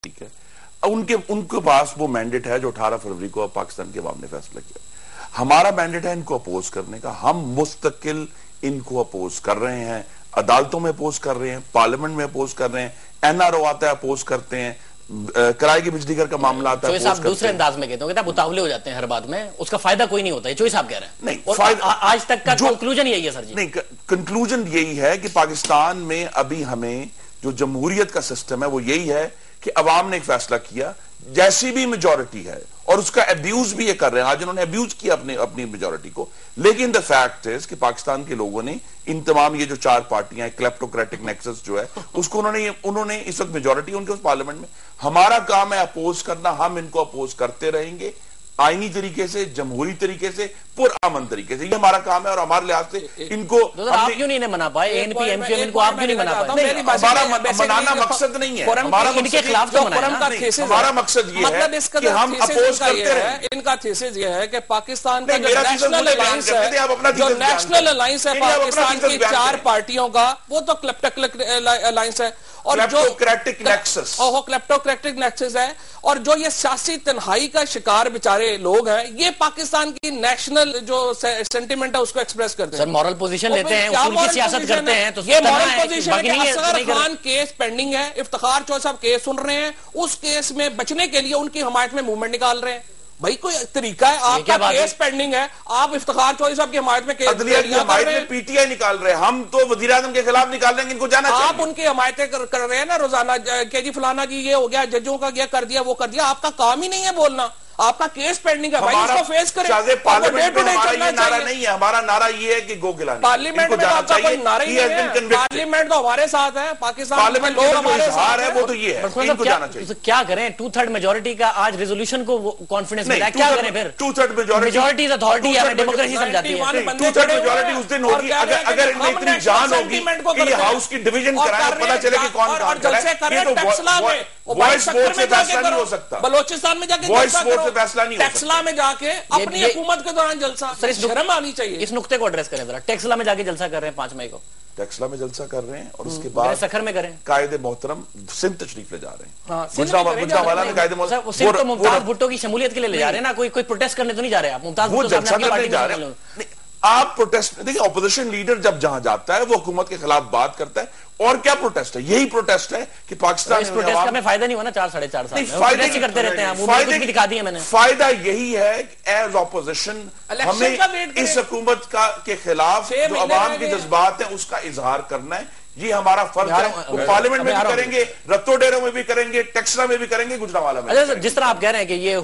ठीक है, उनके पास वो मैंडेट है जो 18 फरवरी को पाकिस्तान के अवाम ने फैसला किया। हमारा मैंडेट है इनको अपोज करने का। हम मुस्तकिल इनको अपोज कर रहे हैं, अदालतों में अपोज कर रहे हैं, पार्लियामेंट में अपोज कर रहे हैं, एनआरओ आता है अपोज करते हैं, किराए की बिजली घर का मामला आता है। आप दूसरे अंदाज में कहते हो, उतावले हो जाते हैं हर बात में, उसका फायदा कोई नहीं होता है, चॉइस आप कह रहे हैं। नहीं, आज तक का कंक्लूजन यही है सर जी। नहीं, कंक्लूजन यही है कि पाकिस्तान में अभी हमें जो जमहूरियत का सिस्टम है वो यही है कि अवाम ने एक फैसला किया, जैसी भी मेजॉरिटी है, और उसका अब्यूज भी ये कर रहे हैं। आज उन्होंने अब्यूज किया अपनी मेजॉरिटी को, लेकिन द फैक्ट इज कि पाकिस्तान के लोगों ने इन तमाम ये जो 4 पार्टियां, क्लेप्टोक्रेटिक नेक्सस जो है, उसको उन्होंने इस वक्त मेजॉरिटी उनके उस पार्लियामेंट में। हमारा काम है अपोज करना, हम इनको अपोज करते रहेंगे, आईनी तरीके से, जमहूरी तरीके से, पुरअमन तरीके से। ये हमारा काम है और हमारे लिहाज से इनको आप क्यों नहीं मना पाए? एएनपी एमक्यूएम इनको आप क्यों नहीं मना पाए? हमारा मनाना मकसद नहीं है, हमारा इनके खिलाफ हमारा मकसद ये है कि हम अपोज करते रहे। इनका थीसिस ये है कि पाकिस्तान का जो नेशनल अलायंस है, जो नेशनल अलायंस है पाकिस्तान की 4 पार्टियों का, वो तो क्लेप्टोक्रेटिक अलायंस है, और जो क्लेप्टोक्रेटिक नेक्सस है, और जो ये सियासी तन्हाई का शिकार बेचारे लोग हैं, ये पाकिस्तान की नेशनल जो सेंटिमेंट है उसको एक्सप्रेस करते हैं। सर मॉरल पोजीशन लेते हैं, उसूल की सियासत करते हैं, तो ये मॉरल पोजीशन है कि असगर खान केस पेंडिंग है, इफ्तिखार चौधरी साहब केस सुन रहे हैं, उस केस में बचने के लिए उनकी हमायत में मूवमेंट निकाल रहे हैं। भाई कोई तरीका है? आपका केस पेंडिंग है, आप इफ्तिखार चौधरी साहब की हमायत में केस पीटीआई निकाल रहे हैं, हम तो वज़ीर आज़म के खिलाफ निकाल रहे हैं, इनको जाना चाहिए। आप उनकी हमायतें कर रहे हैं ना रोजाना, के जी फलाना जी ये हो गया, जजों का ये कर दिया, वो कर दिया। आपका काम ही नहीं है बोलना, आपका केस पेंडिंग है भाई, इसको फेस करें। पार्लियामेंट में हमारा ये नारा नहीं है, हमारा नारा ये है कि गो गिलानी। पार्लियामेंट में आपका कोई नारा ही नहीं है, पार्लियामेंट तो हमारे साथ है, पाकिस्तान में लोग हमारे साथ है, वो तो ये है, इनको जाना चाहिए। क्या करें? 2/3 मेजोरिटी का आज रेजोल्यूशन को कॉन्फिडेंस मिला है, क्या करें फिर? 2/3 मेजोरिटी अथॉरिटी है, डेमोक्रेसी समझाती है। 2/3 मेजोरिटी उस दिन होगी अगर इनमें इतनी जान होगी कि हाउस की डिवीजन कराए, पता चले कि कौन काम कर रहा है। वॉइस वोट से फैसला नहीं हो सकता, बलोचिस्तान में जाके वॉइस वोट से फैसला नहीं हो सकता, टेक्सला में जाके अपनी हुकूमत के दौरान जलसा। शर्म आनी चाहिए। इस नुक्ते को एड्रेस करें जरा। टेक्सला में जाके जलसा कर रहे हैं 5 मई को, टेक्सला में जलसा कर रहे हैं, और उसके बाद सखर में करें, कायदे मोहतरम सिंध तशरीफ ले जा रहे हैं। गुजरावाला में कायदे मोहतरम तो मुमताज भुट्टो की शमूलियत के लिए ले जा रहे हैं ना, कोई प्रोटेस्ट करने तो नहीं जा रहे आप? मुमताज वो जलसा करने जा रहे हैं। आप प्रोटेस्ट देखिए, ऑपोजिशन लीडर जब जहां जाता है वो हुकूमत के खिलाफ बात करता है, और क्या प्रोटेस्ट है? यही प्रोटेस्ट है कि पाकिस्तान इस प्रोटेस्ट का में फायदा नहीं हुआ ना 4-4.5 साल में, फायदा करते रहते हैं, फायदे भी दिखा दिए मैंने। फायदा यही है एज ऑपोजिशन हमें इस हुकूमत के खिलाफ जो अवाम के जज्बात है उसका इजहार करना है, ये हमारा फर्ज है। वो पार्लियामेंट में भी करेंगे, रत्तो डेरों में भी करेंगे, टेक्सला में भी करेंगे, गुजरावाला में। जिस तरह आप कह रहे हैं कि ये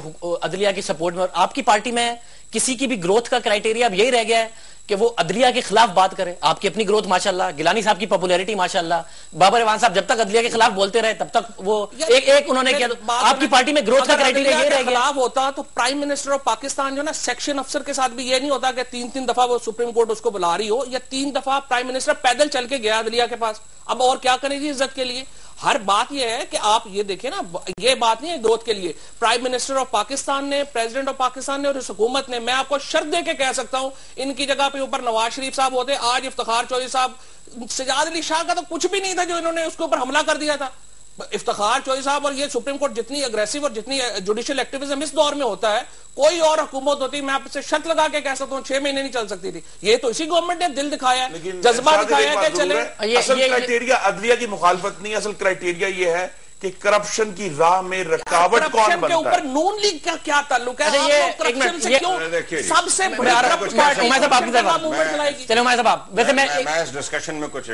अदलिया की सपोर्ट में, और आपकी पार्टी में किसी की भी ग्रोथ का क्राइटेरिया अब यही रह गया है कि वो अदलिया के खिलाफ बात करे। आपकी अपनी ग्रोथ माशाल्लाह, गिलानी साहब की पॉपुलैरिटी माशाल्लाह, बाबर इवान साहब जब तक अदलिया के खिलाफ बोलते रहे तब तक वो एक उन्होंने किया। आपकी पार्टी में ग्रोथ का क्राइटेरिया ये रह गया। खिलाफ होता तो प्राइम मिनिस्टर ऑफ पाकिस्तान जो ना सेक्शन अफसर के साथ भी ये नहीं होता कि 3-3 दफा वो सुप्रीम कोर्ट उसको बुला रही हो, या 3 दफा प्राइम मिनिस्टर पैदल चल के गया अदलिया के पास। अब और क्या करेगी इज्जत के लिए? हर बात यह है कि आप ये देखें ना, ये बात नहीं है ग्रोथ के लिए। प्राइम मिनिस्टर ऑफ पाकिस्तान ने, प्रेसिडेंट ऑफ पाकिस्तान ने और इस हुकूमत ने, मैं आपको शर्त दे के कह सकता हूं, इनकी जगह पे ऊपर नवाज शरीफ साहब होते, आज इफ्तिखार चौधरी साहब, सजाद अली शाह का तो कुछ भी नहीं था जो इन्होंने उसके ऊपर हमला कर दिया था। इफ्तिखार चौधरी साहब और ये सुप्रीम कोर्ट जितनी अग्रेसिव और जितनी जुडिशियल एक्टिविज्म इस दौर में होता है, कोई और हुकूमत होती, मैं आपसे शर्त लगा के कह सकता हूं 6 महीने नहीं चल सकती थी। ये तो इसी गवर्नमेंट ने दिल दिखाया, जज्बा दिखाया कि चले। असल क्राइटेरिया अदलिया की मुखालफत नहीं, असल क्राइटेरिया ये है कि करप्शन की राह में रकावट कौन बनता है। के ऊपर नून लीग का क्या ताल्लुक है? ये करप्शन से क्यों सबसे बड़ी वैसे मैं इस डिस्कशन में कुछ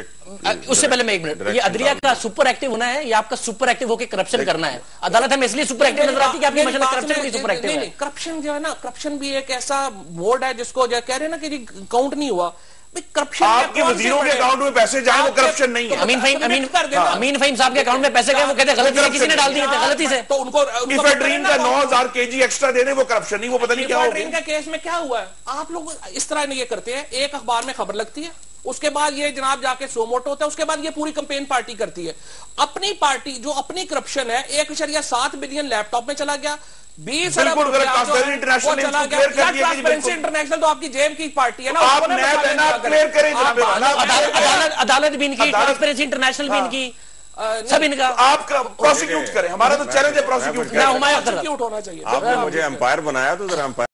उससे पहले मैं 1 मिनट, ये अदलिया का सुपर एक्टिव होना है या आपका सुपर एक्टिव होकर करप्शन करना है? अदालत हमें इसलिए सुपर एक्टिव नजर आती है कि आपकी मसला करप्शन भी सुपर एक्टिव है। करप्शन जो है ना, करप्शन भी एक ऐसा बोर्ड है जिसको जो कह रहे हैं ना कि काउंट नहीं हुआ। करप्शन आपके वजीरों के अकाउंट में पैसे जाए वो करप्शन नहीं है। अमीन फहीम साहब के अकाउंट में पैसे गए, वो कहते हैं गलती से किसी ने डाल दिए थे, गलती से। तो उनको इफेड्रीन का 9000 केजी एक्स्ट्रा देने वो करप्शन नहीं, वो पता नहीं क्या हो गया। का केस में क्या हुआ है? आप लोग इस तरह ये करते हैं, एक अखबार में खबर लगती है, उसके बाद ये जनाब जाके सोमोटो होता है, उसके बाद ये पूरी कंपेन पार्टी करती है। अपनी पार्टी जो अपनी करप्शन है, 1.7 बिलियन लैपटॉप में चला गया, 20 अरब इंटरनेशनल तो आपकी जेब की पार्टी है ना, अदालत भी इनकी, ट्रांसपेरेंसी इंटरनेशनल भी इनकी, सब इनका आप प्रोसिक्यूट करें, हमारा तो चैलेंज है प्रोसिक्यूट होना चाहिए। आपने मुझे एम्पायर बनाया तो जरा